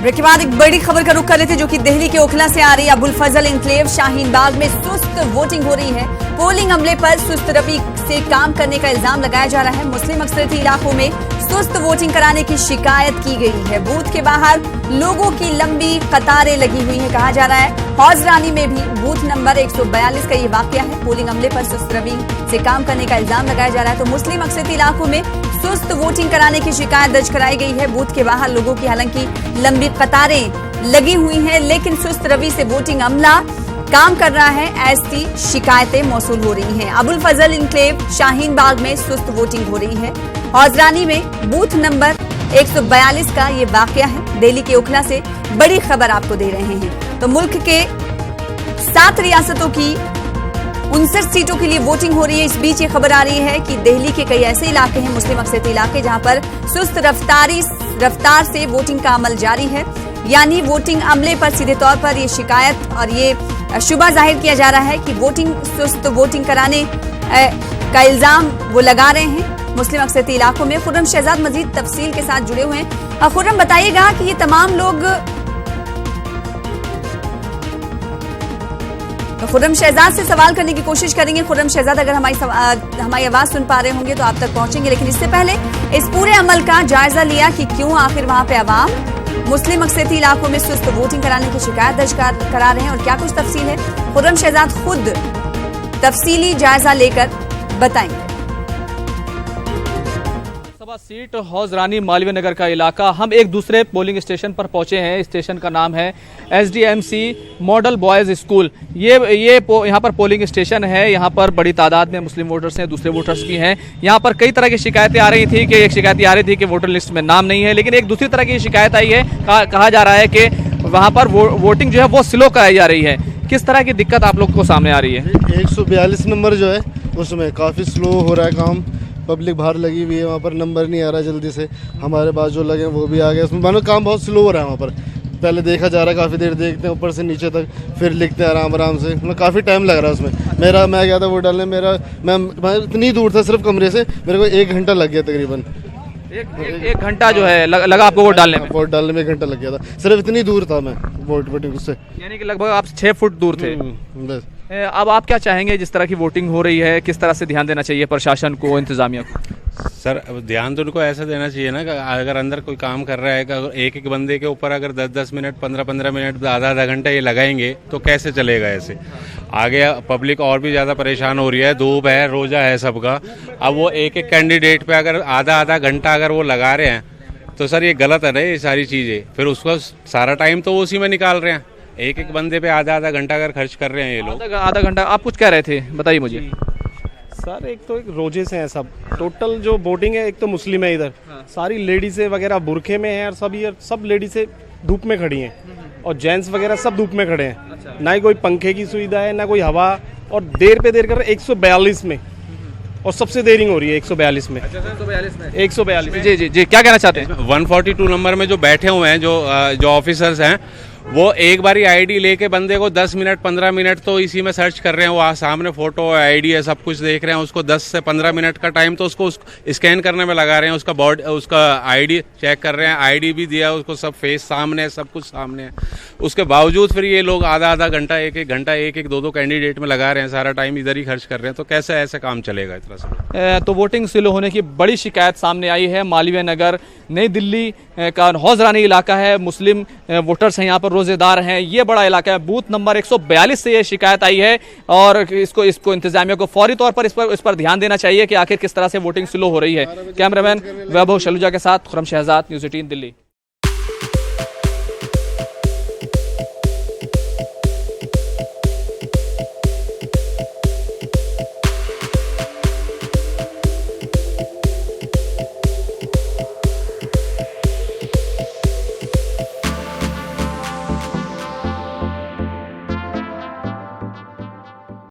Break के बाद एक बड़ी खबर का रुख कर लेते जो कि दिल्ली के ओखला से आ रही है। अबुल फजल एन्क्लेव शाहीन बाग में सुस्त वोटिंग हो रही है। पोलिंग अमले पर सुस्त रवि से काम करने का इल्जाम लगाया जा रहा है। मुस्लिम अक्सरती इलाकों में सुस्त वोटिंग कराने की शिकायत की गई है। बूथ के बाहर लोगों की लंबी कतारें लगी हुई है। कहा जा रहा है हौज रानी में भी बूथ नंबर 142 का ये वाकया है। पोलिंग अमले पर सुस्त रवि से काम करने का इल्जाम लगाया जा रहा है। तो मुस्लिम अक्सरती इलाकों में सुस्त वोटिंग कराने की शिकायत दर्ज कराई गई है। बूथ के बाहर लोगों की हालांकि लंबी कतारें लगी हुई हैं, लेकिन सुस्त रवि से वोटिंग अमला काम कर रहा है, ऐसी शिकायतें मौसूल हो रही हैं। अबुल फजल एन्क्लेव शाहीन बाग में सुस्त वोटिंग हो रही है। हौजरानी में बूथ नंबर 142 का ये वाकया है। दिल्ली के ओखला से बड़ी खबर आपको दे रहे हैं। तो मुल्क के 7 रियासतों की 59 सीटों के लिए वोटिंग हो रही है। इस बीच ये खबर आ रही है कि दिल्ली के कई ऐसे इलाके हैं, मुस्लिम अक्सरती इलाके, जहां पर सुस्त रफ्तार से वोटिंग का अमल जारी है। यानी वोटिंग अमले पर सीधे तौर पर ये शिकायत और ये शुबा जाहिर किया जा रहा है कि सुस्त वोटिंग कराने का इल्जाम वो लगा रहे हैं मुस्लिम अक्सरती इलाकों में। खुर्रम शहजाद मजीद तफसील के साथ जुड़े हुए हैं। खुर्रम, बताइएगा कि ये तमाम लोग, खुर्रम शहजाद से सवाल करने की कोशिश करेंगे। खुर्रम शहजाद, अगर हमारी आवाज सुन पा रहे होंगे तो आप तक पहुंचेंगे, लेकिन इससे पहले इस पूरे अमल का जायजा लिया कि क्यों आखिर वहां पे अवाम मुस्लिम अक्सरती इलाकों में सुस्त वोटिंग कराने की शिकायत दर्ज करा रहे हैं और क्या कुछ तफसील है, खुर्रम शहजाद खुद तफसीली जायजा लेकर बताएंगे। सीट हौज रानी मालवीय नगर का इलाका। हम एक दूसरे पोलिंग स्टेशन पर पहुंचे हैं। स्टेशन का नाम है SDMC मॉडल बॉयज स्कूल। ये यहाँ पर पोलिंग स्टेशन है। यहाँ पर बड़ी तादाद में मुस्लिम वोटर्स हैं, दूसरे वोटर्स भी हैं। यहाँ पर कई तरह की शिकायतें आ रही थी कि एक शिकायत आ रही थी कि वोटर लिस्ट में नाम नहीं है, लेकिन एक दूसरी तरह की शिकायत आई है। कहा जा रहा है कि वहाँ पर वोटिंग जो है वो स्लो कराई जा रही है। किस तरह की दिक्कत आप लोग को सामने आ रही है? 142 नंबर जो है उसमें काफ़ी स्लो हो रहा है काम। पब्लिक बाहर लगी हुई है, वहाँ पर नंबर नहीं आ रहा जल्दी से। हमारे पास जो लगे वो भी आ गए। उसमें मानो काम बहुत स्लो हो रहा है। वहाँ पर पहले देखा जा रहा है, काफ़ी देर देखते हैं ऊपर से नीचे तक, फिर लिखते हैं आराम से। मतलब काफ़ी टाइम लग रहा है उसमें। मैं गया था वोट डालने, मैं इतनी दूर था सिर्फ कमरे से, मेरे को 1 घंटा लग गया तकरीबन। एक घंटा जो है लगा आपको वोट डालने में? वोट डालने में 1 घंटा लग गया था, सिर्फ इतनी दूर था मैं वोटिंग से। यानी कि लगभग आप 6 फुट दूर थे। बस। अब आप क्या चाहेंगे, जिस तरह की वोटिंग हो रही है, किस तरह से ध्यान देना चाहिए प्रशासन को, इंतजामिया को? सर, अब ध्यान तो उनको ऐसा देना चाहिए ना कि अगर अंदर कोई काम कर रहा है, अगर एक बंदे के ऊपर अगर 10-10 मिनट, 15-15 मिनट, आधा घंटा ये लगाएंगे तो कैसे चलेगा ऐसे? आगे पब्लिक और भी ज़्यादा परेशान हो रही है। धूप है, रोज़ा है सबका। अब वो एक कैंडिडेट पे अगर आधा घंटा अगर वो लगा रहे हैं तो सर ये गलत है ना, ये सारी चीज़ें। फिर उसको सारा टाइम तो वो उसी में निकाल रहे हैं। एक बंदे पे आधा घंटा अगर खर्च कर रहे हैं ये लोग। आधा घंटा आप कुछ कह रहे थे, बताइए मुझे। सर, एक तो रोजे से हैं सब। टोटल जो वोटिंग है, एक तो मुस्लिम है इधर, सारी लेडीज़ें वगैरह बुरखे में हैं और सब लेडीज़ें धूप में खड़ी हैं और जेंट्स वगैरह सब धूप में खड़े हैं। अच्छा। ना ही कोई पंखे की सुविधा है, ना कोई हवा, और देर पे देर कर 142 में, और सबसे देरिंग हो रही है 142 में। 142 जी, क्या कहना चाहते हैं? 142 नंबर में जो बैठे हुए हैं, जो ऑफिसर्स हैं, वो एक बारी आईडी लेके बंदे को 10 मिनट 15 मिनट तो इसी में सर्च कर रहे हैं। वो सामने फोटो है, आईडी है, सब कुछ देख रहे हैं। उसको 10 से 15 मिनट का टाइम तो उसको स्कैन करने में लगा रहे हैं। उसका आईडी चेक कर रहे हैं, आईडी भी दिया उसको, सब फेस सामने है, सब कुछ सामने है। उसके बावजूद फिर ये लोग आधा घंटा, एक घंटा, 1-2 कैंडिडेट में लगा रहे हैं, सारा टाइम इधर ही खर्च कर रहे हैं। तो कैसे ऐसे काम चलेगा इतना सब? तो वोटिंग स्लो होने की बड़ी शिकायत सामने आई है। मालवीय नगर नई दिल्ली का हौज रानी इलाका है। मुस्लिम वोटर्स हैं यहाँ पर, रोजेदार हैं। ये बड़ा इलाका है। बूथ नंबर 142 से ये शिकायत आई है और इसको इंतजामिया को फौरी तौर पर इस पर ध्यान देना चाहिए कि आखिर किस तरह से वोटिंग स्लो हो रही है। कैमरामैन वैभव शलूजा के साथ खुर्रम शहजाद, न्यूज़ 18 दिल्ली।